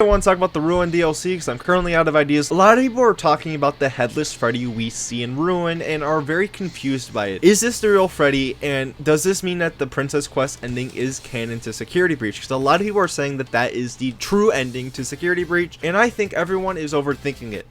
I want to talk about the Ruin DLC because I'm currently out of ideas. A lot of people are talking about the headless Freddy we see in Ruin and are very confused by it. Is this the real Freddy, and does this mean that the Princess Quest ending is canon to Security Breach? Because a lot of people are saying that that is the true ending to Security Breach, and I think everyone is overthinking it.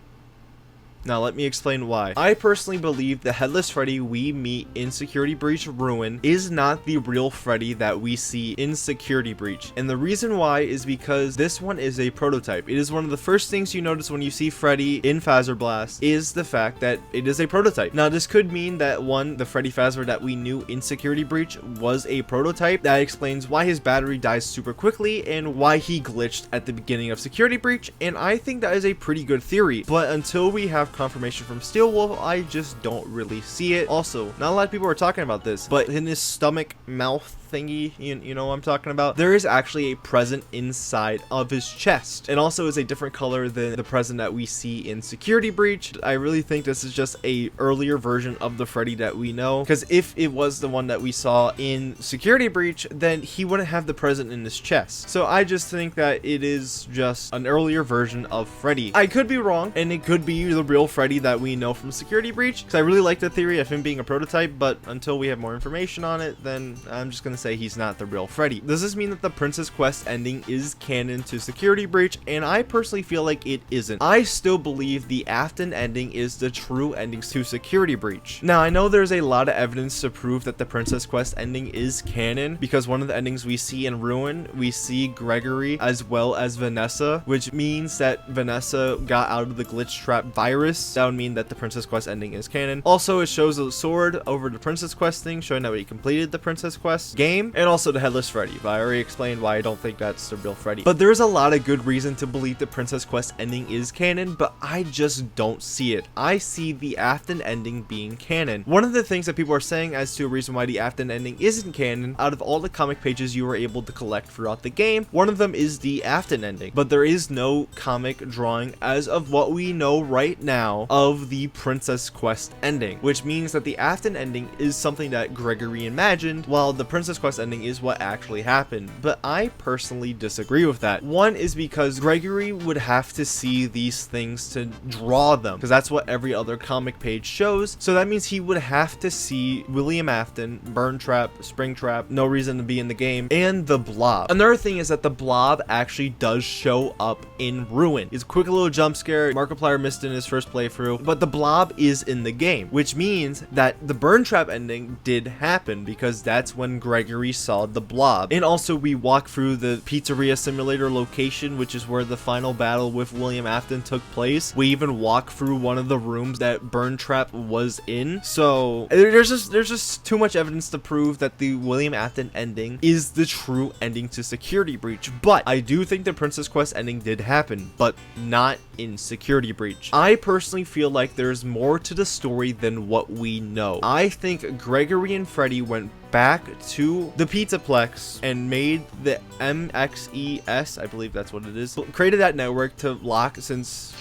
Now let me explain why. I personally believe the headless Freddy we meet in Security Breach Ruin is not the real Freddy that we see in Security Breach. And the reason why is because this one is a prototype. It is one of the first things you notice when you see Freddy in Phasor Blast is the fact that it is a prototype. Now this could mean that the Freddy Phasor that we knew in Security Breach was a prototype. That explains why his battery dies super quickly and why he glitched at the beginning of Security Breach. And I think that is a pretty good theory. But until we have confirmation from Steelwolf, I just don't really see it. Also, not a lot of people are talking about this, but in his stomach mouth thingy, you know what I'm talking about, there is actually a present inside of his chest, and also is a different color than the present that we see in Security Breach. I really think this is just a earlier version of the Freddy that we know, because if it was the one that we saw in Security Breach, then he wouldn't have the present in his chest. So I just think that it is just an earlier version of Freddy. I could be wrong, and it could be the real Freddy that we know from Security Breach, because I really like the theory of him being a prototype, but until we have more information on it, then I'm just gonna say he's not the real Freddy. Does this mean that the Princess Quest ending is canon to Security Breach? And I personally feel like it isn't. I still believe the Afton ending is the true ending to Security Breach. Now I know there's a lot of evidence to prove that the Princess Quest ending is canon, because one of the endings we see in Ruin, we see Gregory as well as Vanessa, which means that Vanessa got out of the glitch trap virus. That would mean that the Princess Quest ending is canon. Also, it shows a sword over the Princess Quest thing, showing that we completed the Princess Quest game, and also the headless Freddy, but I already explained why I don't think that's the real Freddy. But there's a lot of good reason to believe the Princess Quest ending is canon, but I just don't see it. I see the Afton ending being canon. One of the things that people are saying as to a reason why the Afton ending isn't canon, out of all the comic pages you were able to collect throughout the game, one of them is the Afton ending, but there is no comic drawing as of what we know right now of the Princess Quest ending, which means that the Afton ending is something that Gregory imagined, while the Princess Quest ending is what actually happened. But I personally disagree with that. One is because Gregory would have to see these things to draw them, because that's what every other comic page shows. So that means he would have to see William Afton, Burn Trap, Spring Trap, No Reason to Be in the Game, and the Blob. Another thing is that the Blob actually does show up in Ruin. It's a quick little jump scare. Markiplier missed in his first playthrough, but the Blob is in the game, which means that the Burn Trap ending did happen, because that's when Gregory saw the Blob. And also we walk through the pizzeria simulator location, which is where the final battle with William Afton took place. We even walk through one of the rooms that Burn Trap was in. So there's just too much evidence to prove that the William Afton ending is the true ending to Security Breach. But I do think the Princess Quest ending did happen, but not in Security Breach. I personally feel like there's more to the story than what we know. I think Gregory and Freddy went back to the Pizzaplex and made the MXES, I believe that's what it is, created that network to lock, since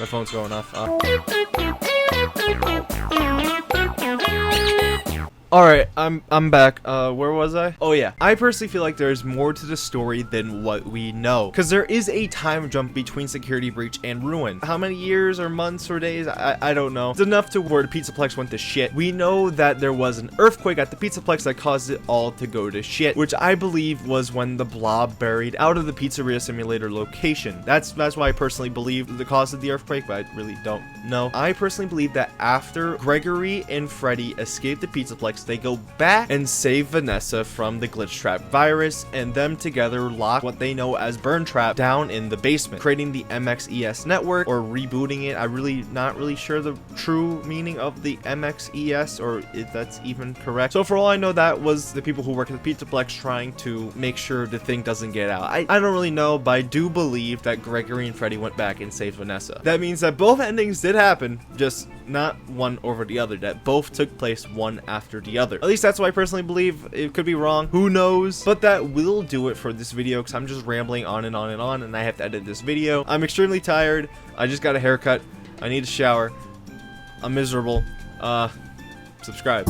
my phone's going off. Alright, I'm back. Where was I? Oh yeah, I personally feel like there's more to the story than what we know, because there is a time jump between Security Breach and Ruin. How many years or months or days? I don't know. It's enough to where the Pizzaplex went to shit. We know that there was an earthquake at the Pizzaplex that caused it all to go to shit, which I believe was when the Blob buried out of the pizzeria simulator location. That's why I personally believe the cause of the earthquake, but I really don't know. I personally believe that after Gregory and Freddy escaped the Pizzaplex, they go back and save Vanessa from the glitch trap virus, and them together lock what they know as Burn Trap down in the basement, creating the MXES network, or rebooting it. I'm really not really sure the true meaning of the MXES, or if that's even correct. So for all I know, that was the people who work at the Pizzaplex trying to make sure the thing doesn't get out. I don't really know, but I do believe that Gregory and Freddy went back and saved Vanessa. That means that both endings did happen, just not one over the other, that both took place one after the other. At least that's what I personally believe. It could be wrong, who knows, but that will do it for this video, because I'm just rambling on and on and on, and I have to edit this video. I'm extremely tired. I just got a haircut. I need a shower. I'm miserable. Subscribe.